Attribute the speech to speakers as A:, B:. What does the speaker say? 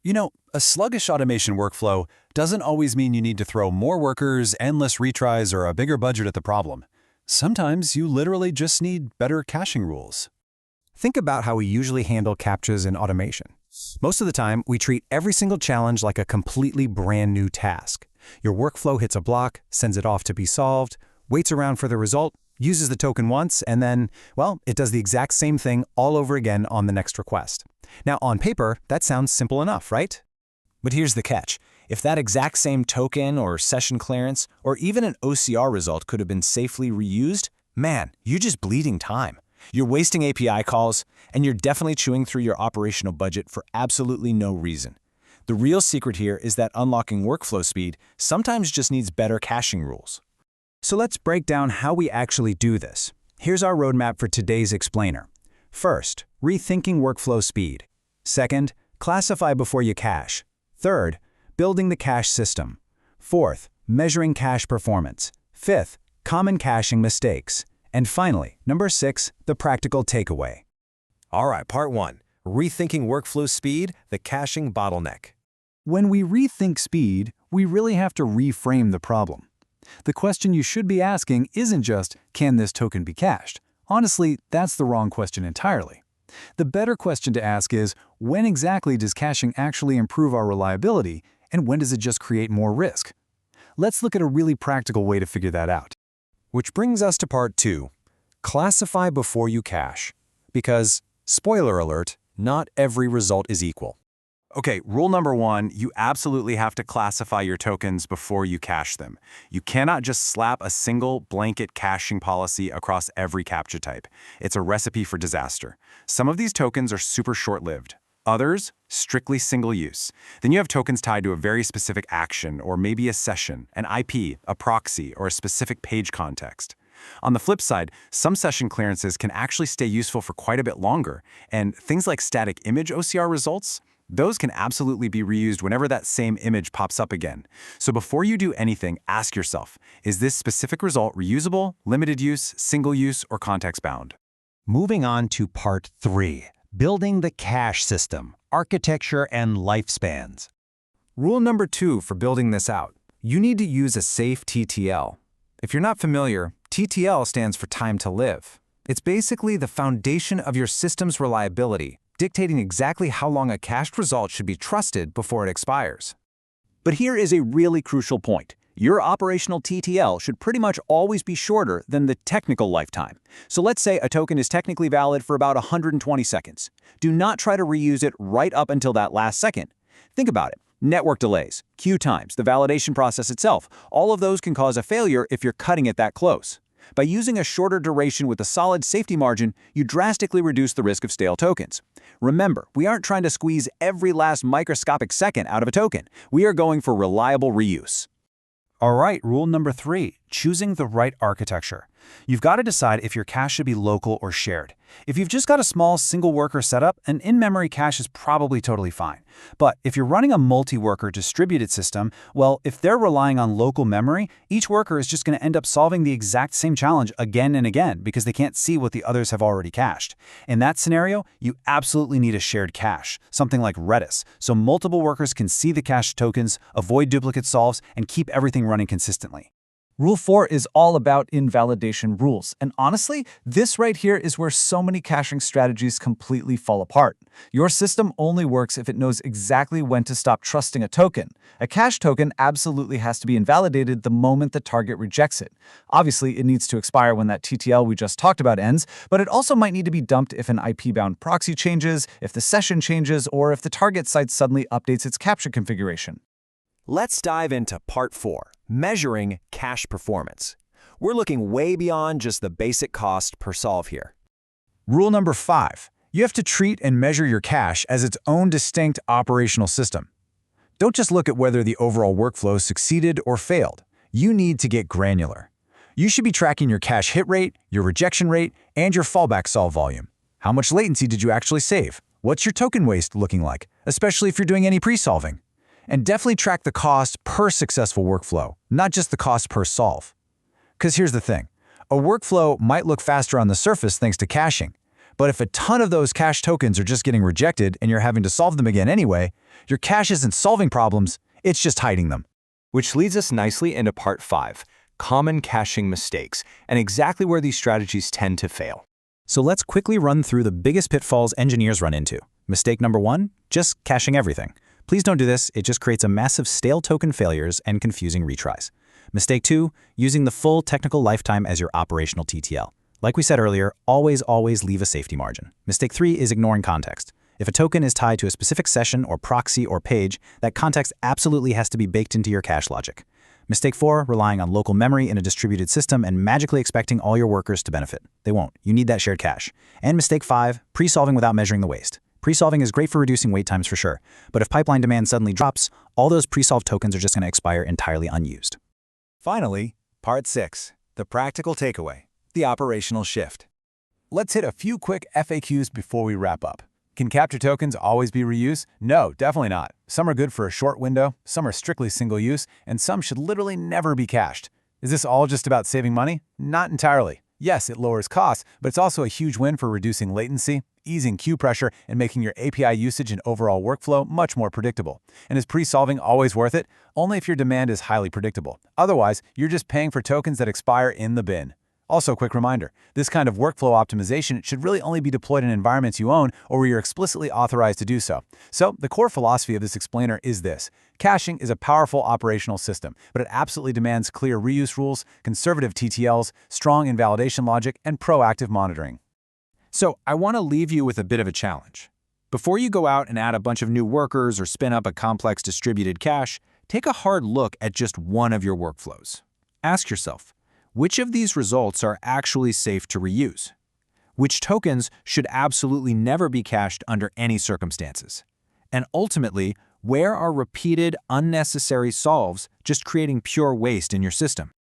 A: You know, a sluggish automation workflow doesn't always mean you need to throw more workers, endless retries, or a bigger budget at the problem. Sometimes you literally just need better caching rules.
B: Think about how we usually handle CAPTCHAs in automation. Most of the time, we treat every single challenge like a completely brand new task. Your workflow hits a block, sends it off to be solved, waits around for the result, uses the token once, and then, well, it does the exact same thing all over again on the next request. Now, on paper, that sounds simple enough, right? But here's the catch. If that exact same token or session clearance or even an OCR result could have been safely reused, man, you're just bleeding time. You're wasting API calls, and you're definitely chewing through your operational budget for absolutely no reason. The real secret here is that unlocking workflow speed sometimes just needs better caching rules. So let's break down how we actually do this. Here's our roadmap for today's explainer. First, rethinking workflow speed. Second, classify before you cache. Third, building the cache system. Fourth, measuring cache performance. Fifth, common caching mistakes. And finally, number 6, the practical takeaway.
C: All right, part 1. Rethinking workflow speed, the caching bottleneck.
A: When we rethink speed, we really have to reframe the problem. The question you should be asking isn't just, can this token be cached? Honestly, that's the wrong question entirely. The better question to ask is, when exactly does caching actually improve our reliability, and when does it just create more risk? Let's look at a really practical way to figure that out.
C: Which brings us to part 2. Classify before you cache. Because, spoiler alert, not every result is equal.
A: Okay, rule number 1, you absolutely have to classify your tokens before you cache them. You cannot just slap a single blanket caching policy across every CAPTCHA type. It's a recipe for disaster. Some of these tokens are super short-lived. Others, strictly single use. Then you have tokens tied to a very specific action, or maybe a session, an IP, a proxy, or a specific page context. On the flip side, some session clearances can actually stay useful for quite a bit longer, and things like static image OCR results, those can absolutely be reused whenever that same image pops up again. So before you do anything, ask yourself, is this specific result reusable, limited use, single use, or context-bound?
B: Moving on to part 3. Building the cache system, architecture and lifespans. Rule number 2 for building this out. You need to use a safe TTL. If you're not familiar, TTL stands for time to live. It's basically the foundation of your system's reliability, dictating exactly how long a cached result should be trusted before it expires.
D: But here is a really crucial point. Your operational TTL should pretty much always be shorter than the technical lifetime. So let's say a token is technically valid for about 120 seconds. Do not try to reuse it right up until that last second. Think about it. Network delays, queue times, the validation process itself, all of those can cause a failure if you're cutting it that close. By using a shorter duration with a solid safety margin, you drastically reduce the risk of stale tokens. Remember, we aren't trying to squeeze every last microscopic second out of a token. We are going for reliable reuse.
A: All right, rule number 3, choosing the right architecture. You've got to decide if your cache should be local or shared. If you've just got a small single-worker setup, an in-memory cache is probably totally fine. But if you're running a multi-worker distributed system, well, if they're relying on local memory, each worker is just going to end up solving the exact same challenge again and again because they can't see what the others have already cached. In that scenario, you absolutely need a shared cache, something like Redis, so multiple workers can see the cached tokens, avoid duplicate solves, and keep everything running consistently.
E: Rule 4 is all about invalidation rules, and honestly, this right here is where so many caching strategies completely fall apart. Your system only works if it knows exactly when to stop trusting a token. A cache token absolutely has to be invalidated the moment the target rejects it. Obviously, it needs to expire when that TTL we just talked about ends, but it also might need to be dumped if an IP-bound proxy changes, if the session changes, or if the target site suddenly updates its CAPTCHA configuration.
C: Let's dive into part 4, measuring cache performance. We're looking way beyond just the basic cost per solve here.
B: Rule number 5. You have to treat and measure your cache as its own distinct operational system. Don't just look at whether the overall workflow succeeded or failed. You need to get granular. You should be tracking your cache hit rate, your rejection rate, and your fallback solve volume. How much latency did you actually save? What's your token waste looking like, especially if you're doing any pre-solving? And definitely track the cost per successful workflow, not just the cost per solve. Because here's the thing. A workflow might look faster on the surface thanks to caching,
E: But if a ton of those cache tokens are just getting rejected and you're having to solve them again anyway, your cache isn't solving problems, it's just hiding them.
C: Which leads us nicely into part 5, common caching mistakes, and exactly where these strategies tend to fail.
B: So let's quickly run through the biggest pitfalls engineers run into. Mistake number 1, just caching everything. Please don't do this, it just creates a massive stale token failures and confusing retries. Mistake 2, using the full technical lifetime as your operational TTL. Like we said earlier, always leave a safety margin. Mistake 3 is ignoring context. If a token is tied to a specific session or proxy or page, that context absolutely has to be baked into your cache logic. Mistake 4, relying on local memory in a distributed system and magically expecting all your workers to benefit. They won't. You need that shared cache. And mistake 5, pre-solving without measuring the waste. Pre-solving is great for reducing wait times for sure, but if pipeline demand suddenly drops, all those pre-solved tokens are just going to expire entirely unused.
D: Finally, part 6, the practical takeaway, the operational shift. Let's hit a few quick FAQs before we wrap up. Can CAPTCHA tokens always be reused? No, definitely not. Some are good for a short window, some are strictly single use, and some should literally never be cached. Is this all just about saving money? Not entirely. Yes, it lowers costs, but it's also a huge win for reducing latency, easing queue pressure, and making your API usage and overall workflow much more predictable. And is pre-solving always worth it? Only if your demand is highly predictable. Otherwise, you're just paying for tokens that expire in the bin. Also, quick reminder, this kind of workflow optimization should really only be deployed in environments you own or where you're explicitly authorized to do so. So, the core philosophy of this explainer is this. Caching is a powerful operational system, but it absolutely demands clear reuse rules, conservative TTLs, strong invalidation logic, and proactive monitoring.
A: So, I want to leave you with a bit of a challenge. Before you go out and add a bunch of new workers or spin up a complex distributed cache, take a hard look at just one of your workflows. Ask yourself, which of these results are actually safe to reuse? Which tokens should absolutely never be cached under any circumstances? And ultimately, where are repeated, unnecessary solves just creating pure waste in your system?